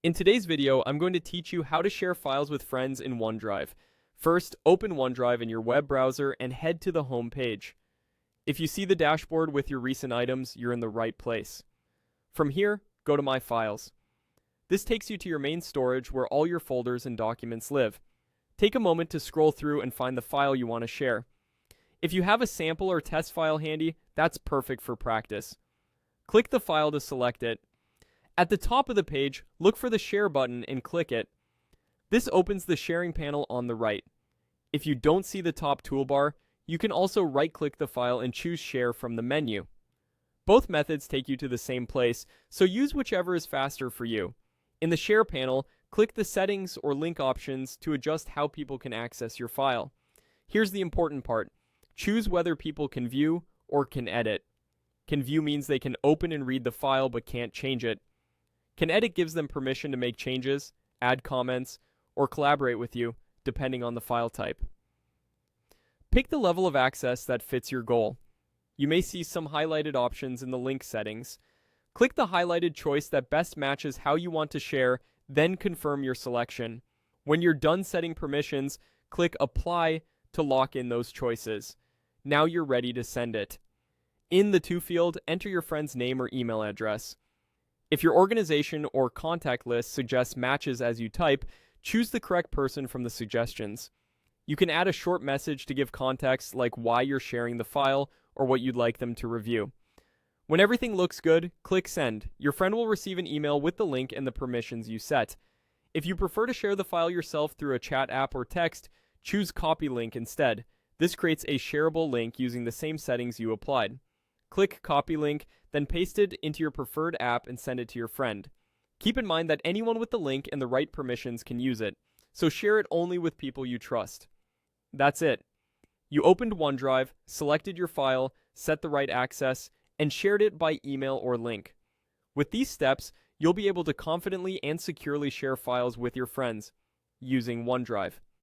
In today's video, I'm going to teach you how to share files with friends in OneDrive. First, open OneDrive in your web browser and head to the home page. If you see the dashboard with your recent items, you're in the right place. From here, go to My Files. This takes you to your main storage where all your folders and documents live. Take a moment to scroll through and find the file you want to share. If you have a sample or test file handy, that's perfect for practice. Click the file to select it. At the top of the page, look for the Share button and click it. This opens the sharing panel on the right. If you don't see the top toolbar, you can also right-click the file and choose Share from the menu. Both methods take you to the same place, so use whichever is faster for you. In the Share panel, click the Settings or Link options to adjust how people can access your file. Here's the important part. Choose whether people can view or can edit. Can view means they can open and read the file but can't change it. Can edit gives them permission to make changes, add comments, or collaborate with you, depending on the file type. Pick the level of access that fits your goal. You may see some highlighted options in the link settings. Click the highlighted choice that best matches how you want to share, then confirm your selection. When you're done setting permissions, click Apply to lock in those choices. Now you're ready to send it. In the To field, enter your friend's name or email address. If your organization or contact list suggests matches as you type, choose the correct person from the suggestions. You can add a short message to give context like why you're sharing the file or what you'd like them to review. When everything looks good, click Send. Your friend will receive an email with the link and the permissions you set. If you prefer to share the file yourself through a chat app or text, choose Copy Link instead. This creates a shareable link using the same settings you applied. Click Copy Link, then paste it into your preferred app and send it to your friend. Keep in mind that anyone with the link and the right permissions can use it, so share it only with people you trust. That's it. You opened OneDrive, selected your file, set the right access, and shared it by email or link. With these steps, you'll be able to confidently and securely share files with your friends using OneDrive.